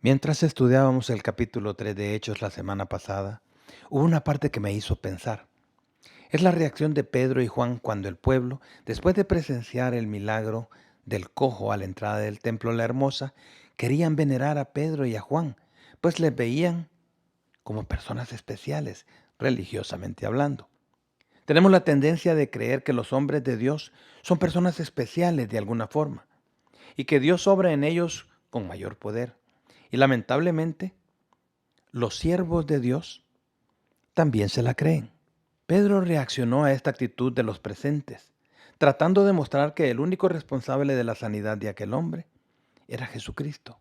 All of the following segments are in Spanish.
Mientras estudiábamos el capítulo 3 de Hechos la semana pasada, hubo una parte que me hizo pensar. Es la reacción de Pedro y Juan cuando el pueblo, después de presenciar el milagro del cojo a la entrada del templo La Hermosa, querían venerar a Pedro y a Juan, pues les veían como personas especiales, religiosamente hablando. Tenemos la tendencia de creer que los hombres de Dios son personas especiales de alguna forma y que Dios obra en ellos con mayor poder. Y lamentablemente, los siervos de Dios también se la creen. Pedro reaccionó a esta actitud de los presentes, tratando de mostrar que el único responsable de la sanidad de aquel hombre era Jesucristo,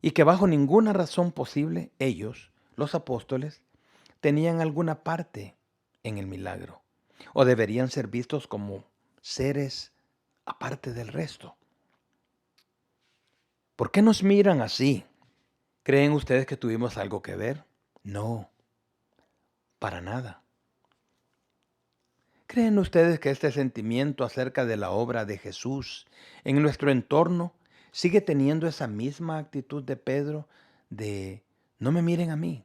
y que bajo ninguna razón posible ellos, los apóstoles, tenían alguna parte en el milagro, o deberían ser vistos como seres aparte del resto. ¿Por qué nos miran así? ¿Creen ustedes que tuvimos algo que ver? No, para nada. ¿Creen ustedes que este sentimiento acerca de la obra de Jesús en nuestro entorno sigue teniendo esa misma actitud de Pedro de no me miren a mí,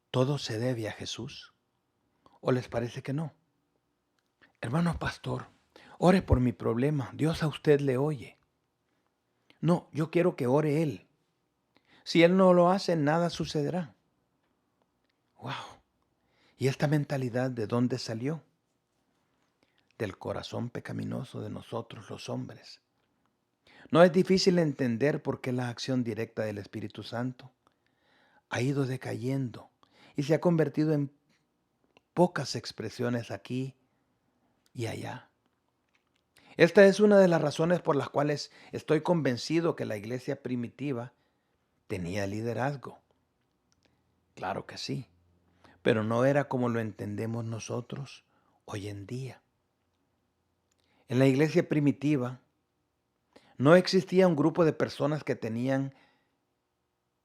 todo se debe a Jesús? ¿O les parece que no? Hermano pastor, ore por mi problema, Dios a usted le oye. No, yo quiero que ore Él. Si Él no lo hace, nada sucederá. ¡Wow! ¿Y esta mentalidad de dónde salió? Del corazón pecaminoso de nosotros los hombres. No es difícil entender por qué la acción directa del Espíritu Santo ha ido decayendo y se ha convertido en pocas expresiones aquí y allá. Esta es una de las razones por las cuales estoy convencido que la iglesia primitiva tenía liderazgo. Claro que sí, pero no era como lo entendemos nosotros hoy en día. En la iglesia primitiva no existía un grupo de personas que tenían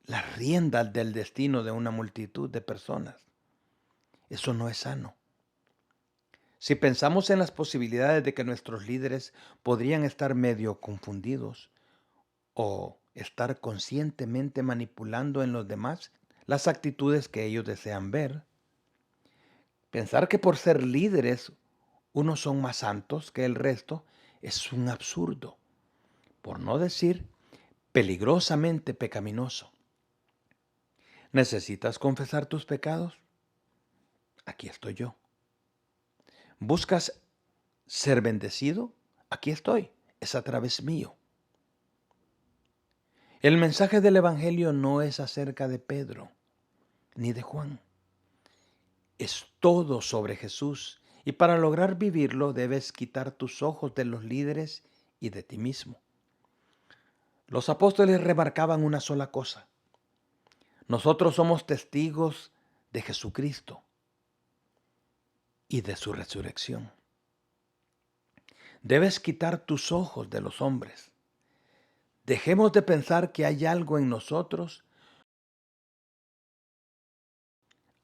las riendas del destino de una multitud de personas. Eso no es sano. Si pensamos en las posibilidades de que nuestros líderes podrían estar medio confundidos o estar conscientemente manipulando en los demás las actitudes que ellos desean ver, pensar que por ser líderes unos son más santos que el resto es un absurdo, por no decir peligrosamente pecaminoso. ¿Necesitas confesar tus pecados? Aquí estoy yo. ¿Buscas ser bendecido? Aquí estoy. Es a través mío. El mensaje del Evangelio no es acerca de Pedro ni de Juan. Es todo sobre Jesús. Y para lograr vivirlo debes quitar tus ojos de los líderes y de ti mismo. Los apóstoles remarcaban una sola cosa. Nosotros somos testigos de Jesucristo y de su resurrección. Debes quitar tus ojos de los hombres. Dejemos de pensar que hay algo en nosotros.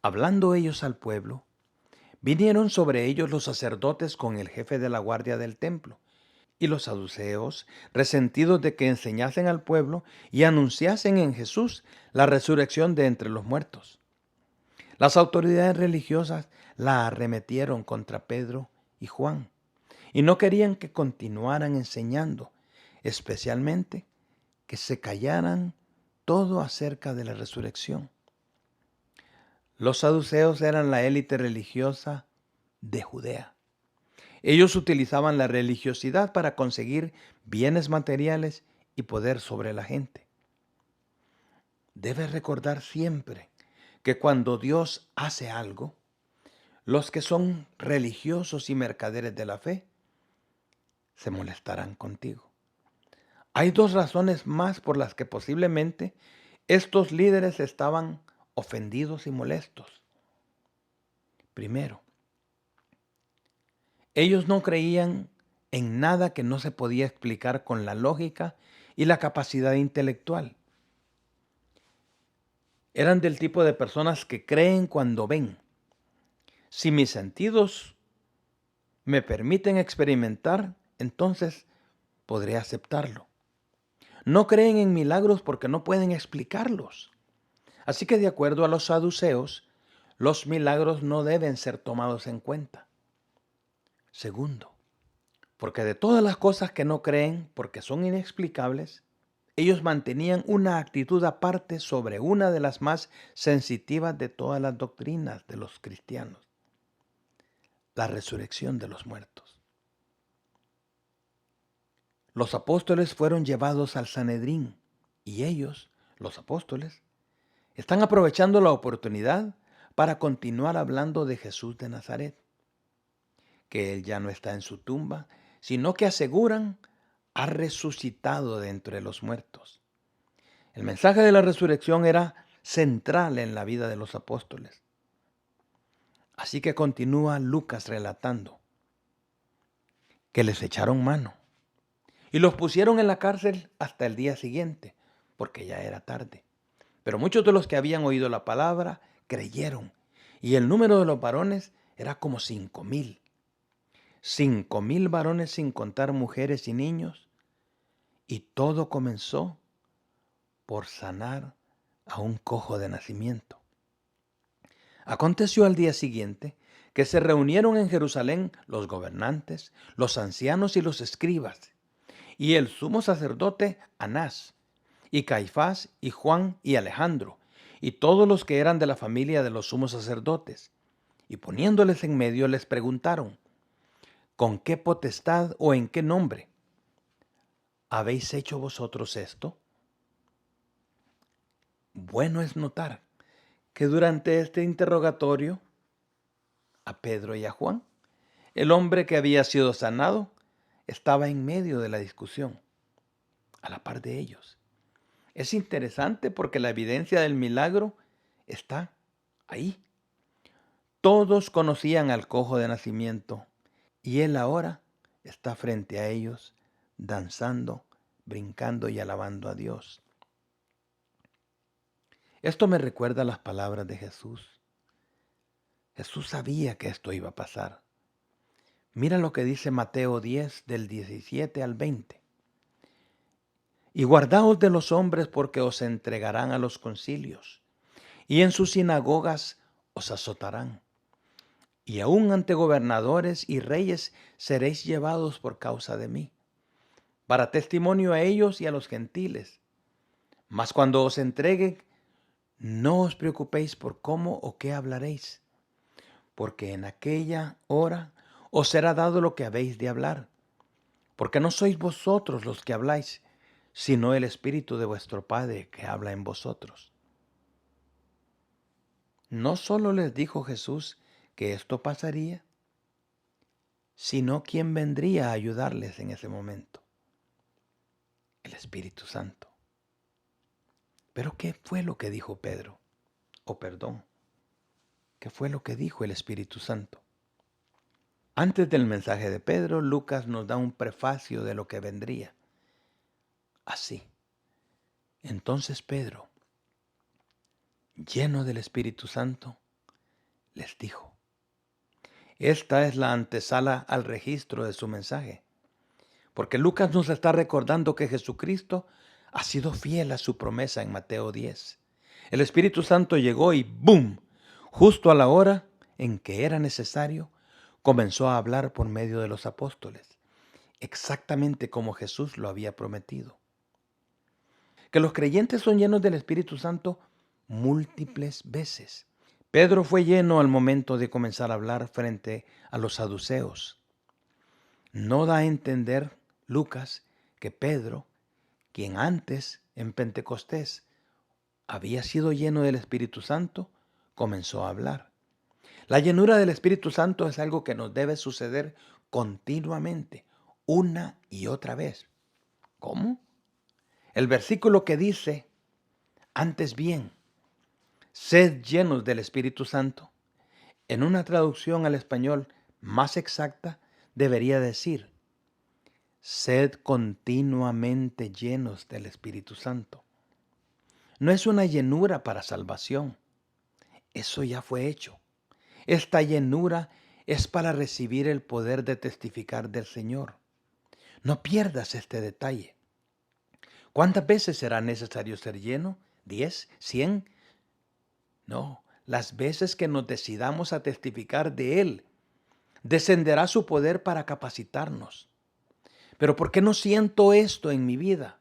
Hablando ellos al pueblo, vinieron sobre ellos los sacerdotes con el jefe de la guardia del templo y los saduceos, resentidos de que enseñasen al pueblo y anunciasen en Jesús la resurrección de entre los muertos. Las autoridades religiosas la arremetieron contra Pedro y Juan y no querían que continuaran enseñando, especialmente que se callaran todo acerca de la resurrección. Los saduceos eran la élite religiosa de Judea. Ellos utilizaban la religiosidad para conseguir bienes materiales y poder sobre la gente. Debes recordar siempre que cuando Dios hace algo, los que son religiosos y mercaderes de la fe se molestarán contigo. Hay dos razones más por las que posiblemente estos líderes estaban ofendidos y molestos. Primero, ellos no creían en nada que no se podía explicar con la lógica y la capacidad intelectual. Eran del tipo de personas que creen cuando ven. Si mis sentidos me permiten experimentar, entonces podré aceptarlo. No creen en milagros porque no pueden explicarlos. Así que de acuerdo a los saduceos, los milagros no deben ser tomados en cuenta. Segundo, porque de todas las cosas que no creen porque son inexplicables, ellos mantenían una actitud aparte sobre una de las más sensitivas de todas las doctrinas de los cristianos, la resurrección de los muertos. Los apóstoles fueron llevados al Sanedrín y ellos, los apóstoles, están aprovechando la oportunidad para continuar hablando de Jesús de Nazaret, que Él ya no está en su tumba, sino que aseguran ha resucitado de entre los muertos. El mensaje de la resurrección era central en la vida de los apóstoles. Así que continúa Lucas relatando que les echaron mano y los pusieron en la cárcel hasta el día siguiente, porque ya era tarde. Pero muchos de los que habían oído la palabra creyeron, y el número de los varones era como 5,000. 5,000 varones sin contar mujeres y niños, y todo comenzó por sanar a un cojo de nacimiento. Aconteció al día siguiente que se reunieron en Jerusalén los gobernantes, los ancianos y los escribas, y el sumo sacerdote Anás, y Caifás, y Juan, y Alejandro, y todos los que eran de la familia de los sumos sacerdotes. Y poniéndoles en medio les preguntaron, ¿con qué potestad o en qué nombre habéis hecho vosotros esto? Bueno es notar que durante este interrogatorio a Pedro y a Juan, el hombre que había sido sanado estaba en medio de la discusión, a la par de ellos. Es interesante porque la evidencia del milagro está ahí. Todos conocían al cojo de nacimiento y él ahora está frente a ellos, danzando, brincando y alabando a Dios. Esto me recuerda las palabras de Jesús. Jesús sabía que esto iba a pasar. Mira lo que dice Mateo 10, del 17 al 20. Y guardaos de los hombres porque os entregarán a los concilios, y en sus sinagogas os azotarán. Y aun ante gobernadores y reyes seréis llevados por causa de mí, para testimonio a ellos y a los gentiles. Mas cuando os entreguen, no os preocupéis por cómo o qué hablaréis, porque en aquella hora os será dado lo que habéis de hablar, porque no sois vosotros los que habláis, sino el Espíritu de vuestro Padre que habla en vosotros. No solo les dijo Jesús que esto pasaría, sino quién vendría a ayudarles en ese momento. El Espíritu Santo. Pero ¿qué fue lo que dijo Pedro? ¿Qué fue lo que dijo el Espíritu Santo? Antes del mensaje de Pedro, Lucas nos da un prefacio de lo que vendría. Así. Entonces Pedro, lleno del Espíritu Santo, les dijo. Esta es la antesala al registro de su mensaje, porque Lucas nos está recordando que Jesucristo ha sido fiel a su promesa en Mateo 10. El Espíritu Santo llegó y ¡bum! Justo a la hora en que era necesario, comenzó a hablar por medio de los apóstoles, exactamente como Jesús lo había prometido. Que los creyentes son llenos del Espíritu Santo múltiples veces. Pedro fue lleno al momento de comenzar a hablar frente a los saduceos. No da a entender Lucas que Pedro, quien antes en Pentecostés había sido lleno del Espíritu Santo, comenzó a hablar. La llenura del Espíritu Santo es algo que nos debe suceder continuamente, una y otra vez. ¿Cómo? El versículo que dice, antes bien, sed llenos del Espíritu Santo, en una traducción al español más exacta, debería decir, sed continuamente llenos del Espíritu Santo. No es una llenura para salvación. Eso ya fue hecho. Esta llenura es para recibir el poder de testificar del Señor. No pierdas este detalle. ¿Cuántas veces será necesario ser lleno? ¿10? ¿100? No, las veces que nos decidamos a testificar de Él, descenderá su poder para capacitarnos. Pero ¿por qué no siento esto en mi vida?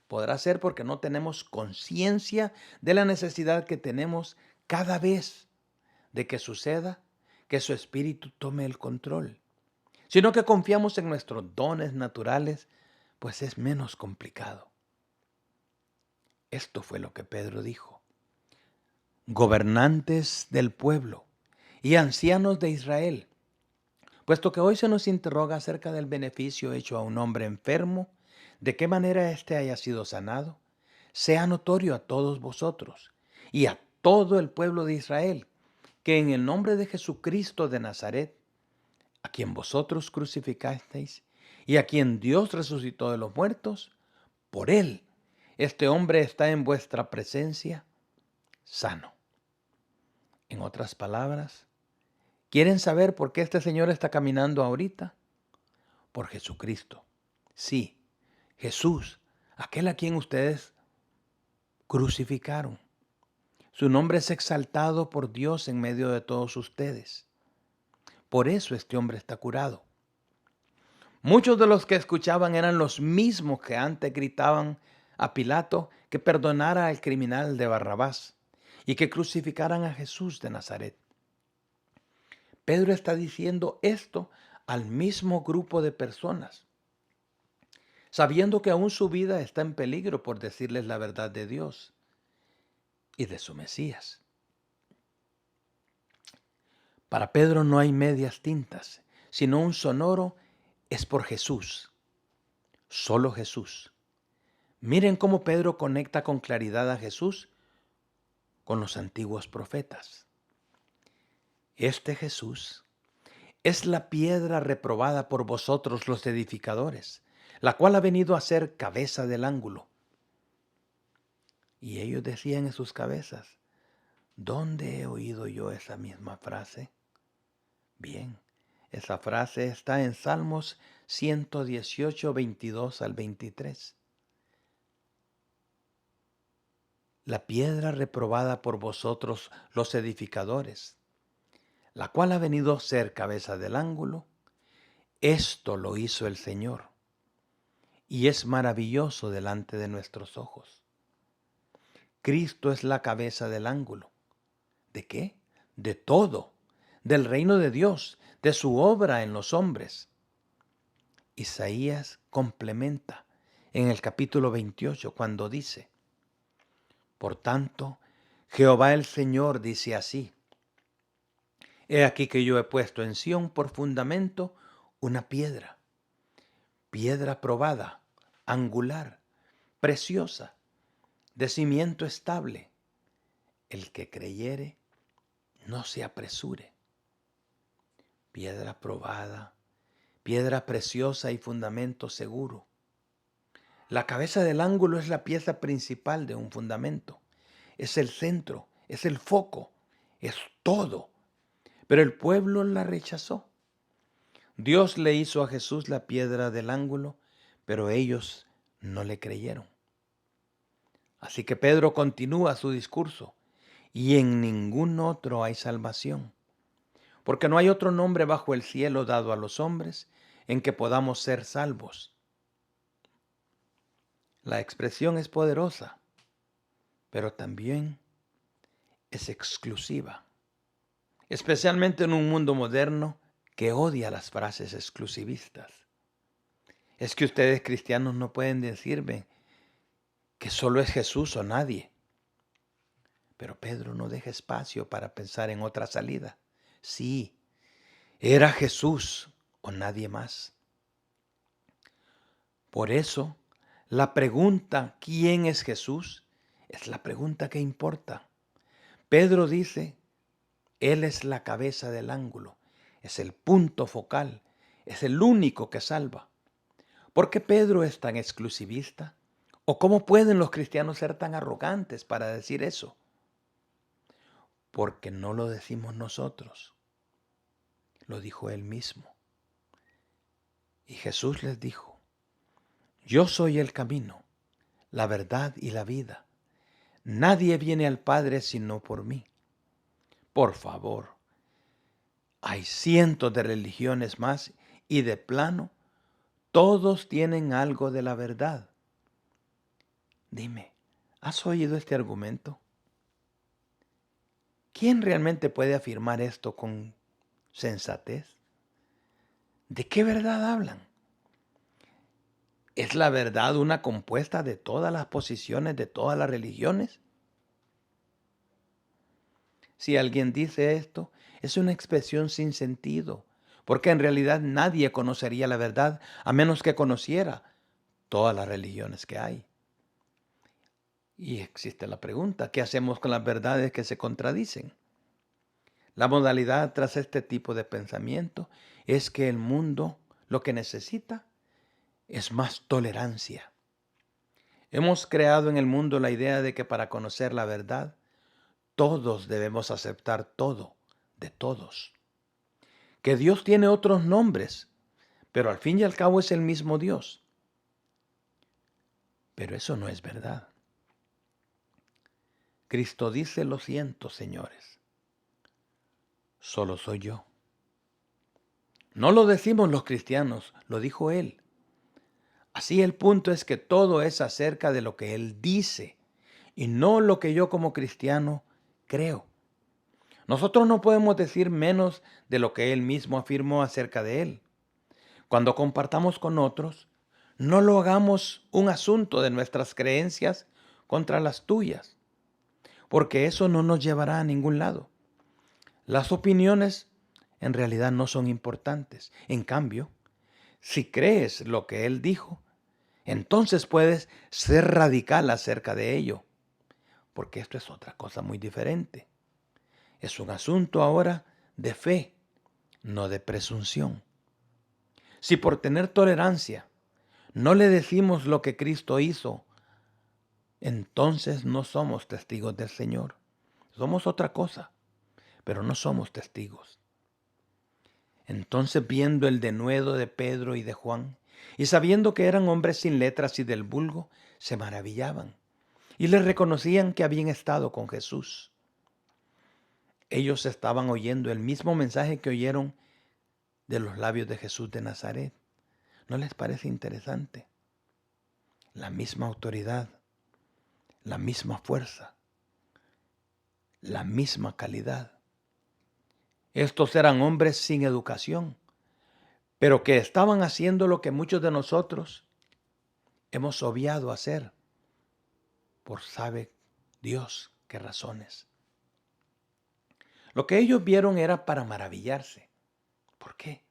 Podrá ser porque no tenemos conciencia de la necesidad que tenemos cada vez de que suceda, que su espíritu tome el control, sino que confiamos en nuestros dones naturales, pues es menos complicado. Esto fue lo que Pedro dijo. Gobernantes del pueblo y ancianos de Israel, puesto que hoy se nos interroga acerca del beneficio hecho a un hombre enfermo, de qué manera éste haya sido sanado, sea notorio a todos vosotros y a todo el pueblo de Israel, que en el nombre de Jesucristo de Nazaret, a quien vosotros crucificasteis y a quien Dios resucitó de los muertos, por él este hombre está en vuestra presencia sano. En otras palabras, ¿quieren saber por qué este señor está caminando ahorita? Por Jesucristo. Sí, Jesús, aquel a quien ustedes crucificaron. Su nombre es exaltado por Dios en medio de todos ustedes. Por eso este hombre está curado. Muchos de los que escuchaban eran los mismos que antes gritaban a Pilato que perdonara al criminal de Barrabás y que crucificaran a Jesús de Nazaret. Pedro está diciendo esto al mismo grupo de personas, sabiendo que aún su vida está en peligro por decirles la verdad de Dios y de su Mesías. Para Pedro no hay medias tintas, sino un sonoro es por Jesús, solo Jesús. Miren cómo Pedro conecta con claridad a Jesús con los antiguos profetas. Este Jesús es la piedra reprobada por vosotros los edificadores, la cual ha venido a ser cabeza del ángulo. Y ellos decían en sus cabezas, ¿dónde he oído yo esa misma frase? Bien, esa frase está en Salmos 118, 22 al 23. La piedra reprobada por vosotros los edificadores, la cual ha venido a ser cabeza del ángulo, esto lo hizo el Señor, y es maravilloso delante de nuestros ojos. Cristo es la cabeza del ángulo. ¿De qué? De todo, del reino de Dios, de su obra en los hombres. Isaías complementa en el capítulo 28 cuando dice, por tanto, Jehová el Señor dice así, he aquí que yo he puesto en Sión por fundamento una piedra, piedra probada, angular, preciosa, de cimiento estable. El que creyere, no se apresure. Piedra probada, piedra preciosa y fundamento seguro. La cabeza del ángulo es la pieza principal de un fundamento. Es el centro, es el foco, es todo. Pero el pueblo la rechazó. Dios le hizo a Jesús la piedra del ángulo, pero ellos no le creyeron. Así que Pedro continúa su discurso. Y en ningún otro hay salvación, porque no hay otro nombre bajo el cielo dado a los hombres en que podamos ser salvos. La expresión es poderosa, pero también es exclusiva, especialmente en un mundo moderno que odia las frases exclusivistas. Es que ustedes cristianos no pueden decirme que solo es Jesús o nadie. Pero Pedro no deja espacio para pensar en otra salida. Sí, era Jesús o nadie más. Por eso, la pregunta ¿quién es Jesús? Es la pregunta que importa. Pedro dice, Él es la cabeza del ángulo, es el punto focal, es el único que salva. ¿Por qué Pedro es tan exclusivista? ¿O cómo pueden los cristianos ser tan arrogantes para decir eso? Porque no lo decimos nosotros, lo dijo Él mismo. Y Jesús les dijo, yo soy el camino, la verdad y la vida. Nadie viene al Padre sino por mí. Por favor, hay cientos de religiones más y de plano, todos tienen algo de la verdad. Dime, ¿has oído este argumento? ¿Quién realmente puede afirmar esto con sensatez? ¿De qué verdad hablan? ¿Es la verdad una compuesta de todas las posiciones de todas las religiones? Si alguien dice esto, es una expresión sin sentido, porque en realidad nadie conocería la verdad a menos que conociera todas las religiones que hay. Y existe la pregunta, ¿qué hacemos con las verdades que se contradicen? La modalidad tras este tipo de pensamiento es que el mundo lo que necesita es más tolerancia. Hemos creado en el mundo la idea de que para conocer la verdad, todos debemos aceptar todo de todos. Que Dios tiene otros nombres, pero al fin y al cabo es el mismo Dios. Pero eso no es verdad. Cristo dice, lo siento, señores, solo soy yo. No lo decimos los cristianos, lo dijo Él. Así el punto es que todo es acerca de lo que Él dice y no lo que yo como cristiano creo. Nosotros no podemos decir menos de lo que Él mismo afirmó acerca de Él. Cuando compartamos con otros, no lo hagamos un asunto de nuestras creencias contra las tuyas, porque eso no nos llevará a ningún lado. Las opiniones en realidad no son importantes. En cambio, si crees lo que Él dijo, entonces puedes ser radical acerca de ello, porque esto es otra cosa muy diferente. Es un asunto ahora de fe, no de presunción. Si por tener tolerancia no le decimos lo que Cristo hizo, entonces no somos testigos del Señor. Somos otra cosa, pero no somos testigos. Entonces, viendo el denuedo de Pedro y de Juan, y sabiendo que eran hombres sin letras y del vulgo, se maravillaban y les reconocían que habían estado con Jesús. Ellos estaban oyendo el mismo mensaje que oyeron de los labios de Jesús de Nazaret. ¿No les parece interesante? La misma autoridad, la misma fuerza, la misma calidad. Estos eran hombres sin educación, pero que estaban haciendo lo que muchos de nosotros hemos obviado hacer, por sabe Dios qué razones. Lo que ellos vieron era para maravillarse. ¿Por qué?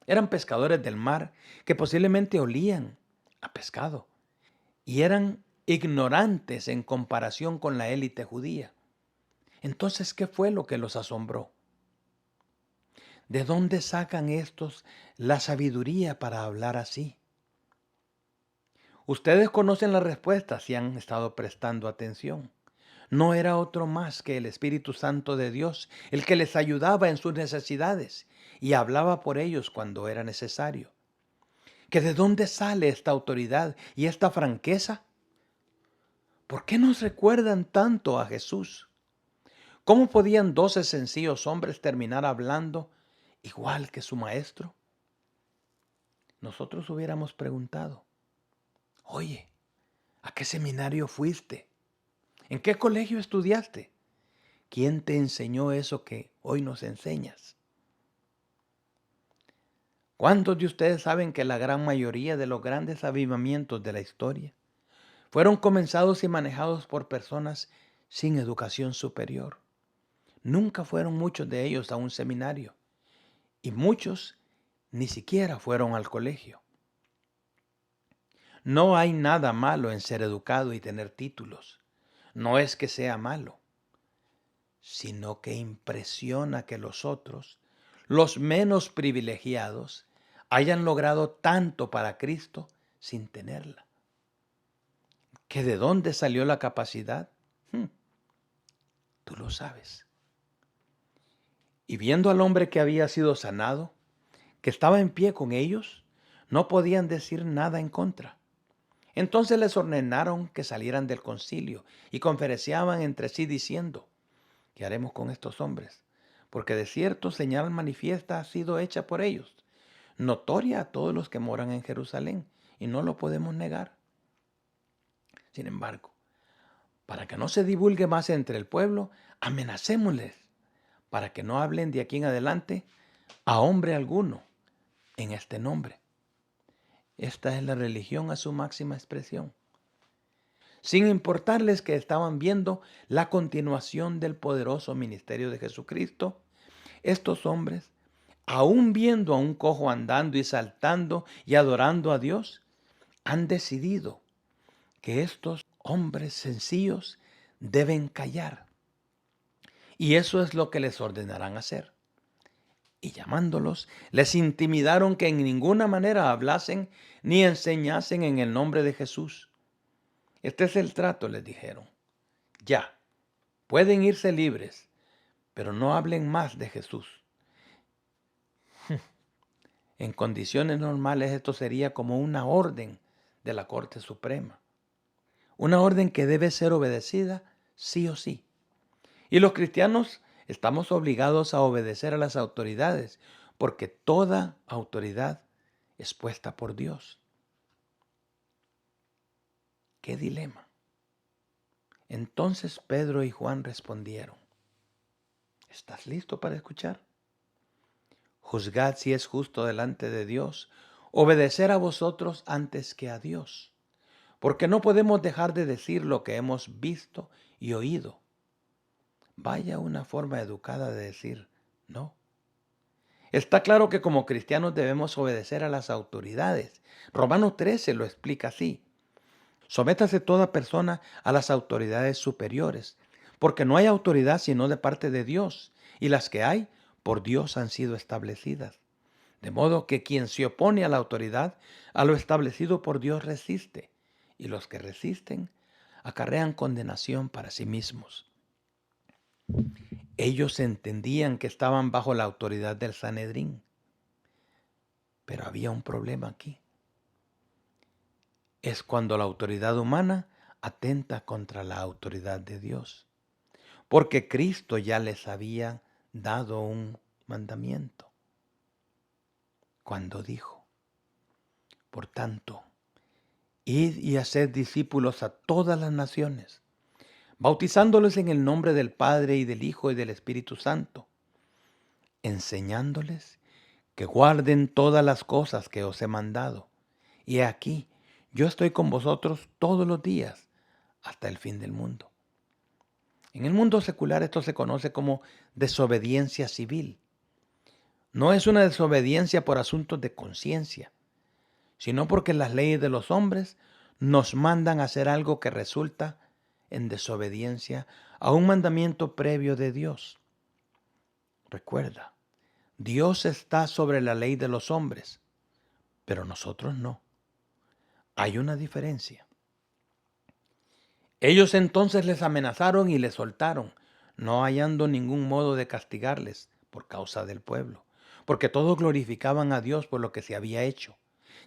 Eran pescadores del mar que posiblemente olían a pescado y eran ignorantes en comparación con la élite judía. Entonces, ¿qué fue lo que los asombró? ¿De dónde sacan estos la sabiduría para hablar así? Ustedes conocen la respuesta si han estado prestando atención. No era otro más que el Espíritu Santo de Dios, el que les ayudaba en sus necesidades y hablaba por ellos cuando era necesario. ¿Que de dónde sale esta autoridad y esta franqueza? ¿Por qué nos recuerdan tanto a Jesús? ¿Cómo podían 12 sencillos hombres terminar hablando igual que su maestro? Nosotros hubiéramos preguntado, oye, ¿a qué seminario fuiste? ¿En qué colegio estudiaste? ¿Quién te enseñó eso que hoy nos enseñas? ¿Cuántos de ustedes saben que la gran mayoría de los grandes avivamientos de la historia fueron comenzados y manejados por personas sin educación superior? Nunca fueron muchos de ellos a un seminario y muchos ni siquiera fueron al colegio. No hay nada malo en ser educado y tener títulos. No es que sea malo, sino que impresiona que los otros, los menos privilegiados, hayan logrado tanto para Cristo sin tenerla. ¿Que de dónde salió la capacidad? Tú lo sabes. Y viendo al hombre que había sido sanado, que estaba en pie con ellos, no podían decir nada en contra. Entonces les ordenaron que salieran del concilio y conferenciaban entre sí diciendo: ¿qué haremos con estos hombres? Porque de cierto señal manifiesta ha sido hecha por ellos, notoria a todos los que moran en Jerusalén, y no lo podemos negar. Sin embargo, para que no se divulgue más entre el pueblo, amenacémosles para que no hablen de aquí en adelante a hombre alguno en este nombre. Esta es la religión a su máxima expresión. Sin importarles que estaban viendo la continuación del poderoso ministerio de Jesucristo, estos hombres, aún viendo a un cojo andando y saltando y adorando a Dios, han decidido que estos hombres sencillos deben callar. Y eso es lo que les ordenarán hacer. Y llamándolos, les intimidaron que en ninguna manera hablasen ni enseñasen en el nombre de Jesús. Este es el trato, les dijeron. Ya, pueden irse libres, pero no hablen más de Jesús. En condiciones normales esto sería como una orden de la Corte Suprema. Una orden que debe ser obedecida sí o sí. Y los cristianos estamos obligados a obedecer a las autoridades, porque toda autoridad es puesta por Dios. ¡Qué dilema! Entonces Pedro y Juan respondieron: ¿estás listo para escuchar? Juzgad si es justo delante de Dios obedecer a vosotros antes que a Dios, porque no podemos dejar de decir lo que hemos visto y oído. Vaya una forma educada de decir no. Está claro que como cristianos debemos obedecer a las autoridades. Romanos 13 lo explica así: sométase toda persona a las autoridades superiores, porque no hay autoridad sino de parte de Dios, y las que hay por Dios han sido establecidas. De modo que quien se opone a la autoridad, a lo establecido por Dios resiste, y los que resisten acarrean condenación para sí mismos. Ellos entendían que estaban bajo la autoridad del Sanedrín, pero había un problema aquí. Es cuando la autoridad humana atenta contra la autoridad de Dios, porque Cristo ya les había dado un mandamiento cuando dijo: por tanto, id y haced discípulos a todas las naciones, bautizándoles en el nombre del Padre y del Hijo y del Espíritu Santo, enseñándoles que guarden todas las cosas que os he mandado. Y he aquí, yo estoy con vosotros todos los días hasta el fin del mundo. En el mundo secular esto se conoce como desobediencia civil. No es una desobediencia por asuntos de conciencia, sino porque las leyes de los hombres nos mandan a hacer algo que resulta en desobediencia a un mandamiento previo de Dios. Recuerda, Dios está sobre la ley de los hombres, pero nosotros no. Hay una diferencia. Ellos entonces les amenazaron y les soltaron, no hallando ningún modo de castigarles por causa del pueblo, porque todos glorificaban a Dios por lo que se había hecho,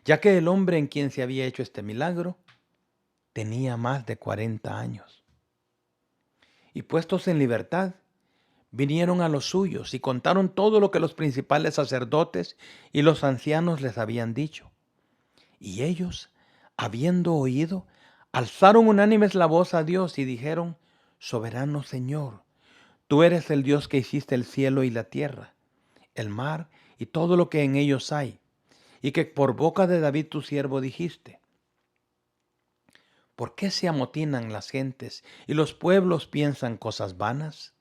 ya que el hombre en quien se había hecho este milagro tenía más de 40 años. Y puestos en libertad, vinieron a los suyos y contaron todo lo que los principales sacerdotes y los ancianos les habían dicho. Y ellos, habiendo oído, alzaron unánimes la voz a Dios y dijeron: soberano Señor, tú eres el Dios que hiciste el cielo y la tierra, el mar y todo lo que en ellos hay, y que por boca de David tu siervo dijiste: ¿por qué se amotinan las gentes y los pueblos piensan cosas vanas?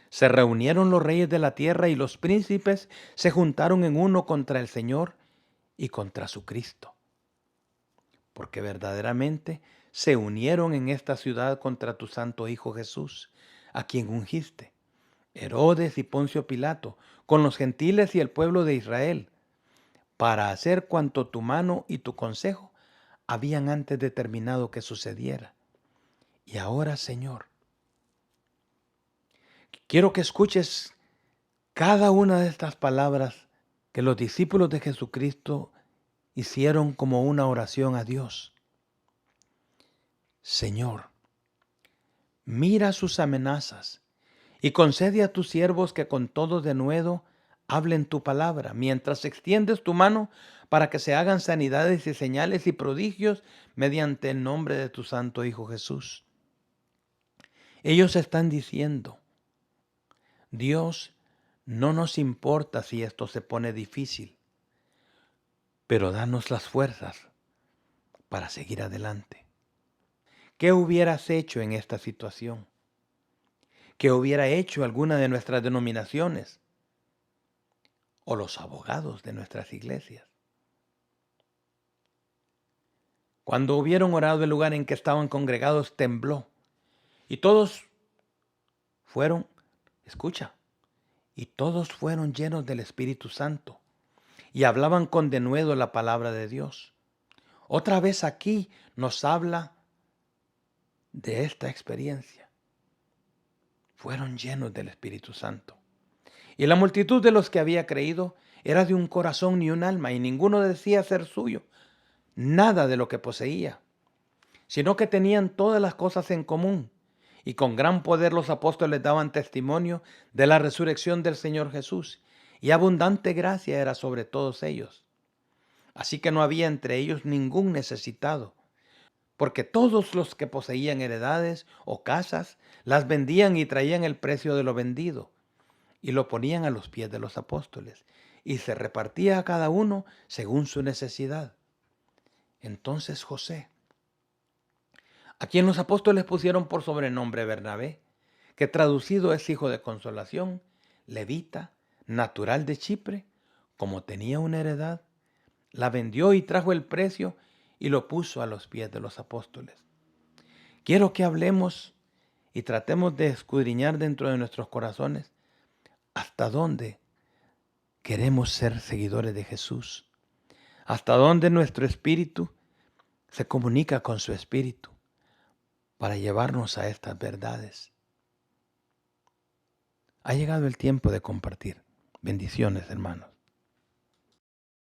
Se reunieron los reyes de la tierra y los príncipes se juntaron en uno contra el Señor y contra su Cristo, porque verdaderamente se unieron en esta ciudad contra tu santo Hijo Jesús, a quien ungiste, Herodes y Poncio Pilato, con los gentiles y el pueblo de Israel, para hacer cuanto tu mano y tu consejo habían antes determinado que sucediera. Y ahora, Señor, quiero que escuches cada una de estas palabras que los discípulos de Jesucristo hicieron como una oración a Dios. Señor, mira sus amenazas y concede a tus siervos que con todo denuedo hablen tu palabra, mientras extiendes tu mano para que se hagan sanidades y señales y prodigios mediante el nombre de tu Santo Hijo Jesús. Ellos están diciendo, Dios, no nos importa si esto se pone difícil, pero danos las fuerzas para seguir adelante. ¿Qué hubieras hecho en esta situación? ¿Qué hubiera hecho alguna de nuestras denominaciones o los abogados de nuestras iglesias? Cuando hubieron orado, el lugar en que estaban congregados tembló y todos fueron, escucha, y todos fueron llenos del Espíritu Santo y hablaban con denuedo la palabra de Dios. Otra vez aquí nos habla de esta experiencia. Fueron llenos del Espíritu Santo. Y la multitud de los que había creído era de un corazón ni un alma, y ninguno decía ser suyo nada de lo que poseía, sino que tenían todas las cosas en común. Y con gran poder los apóstoles daban testimonio de la resurrección del Señor Jesús, y abundante gracia era sobre todos ellos. Así que no había entre ellos ningún necesitado, porque todos los que poseían heredades o casas las vendían y traían el precio de lo vendido y lo ponían a los pies de los apóstoles, y se repartía a cada uno según su necesidad. Entonces José, a quien los apóstoles pusieron por sobrenombre Bernabé, que traducido es hijo de consolación, levita, natural de Chipre, como tenía una heredad, la vendió y trajo el precio y lo puso a los pies de los apóstoles. Quiero que hablemos y tratemos de escudriñar dentro de nuestros corazones hasta dónde queremos ser seguidores de Jesús, hasta dónde nuestro espíritu se comunica con su espíritu para llevarnos a estas verdades. Ha llegado el tiempo de compartir. Bendiciones, hermanos.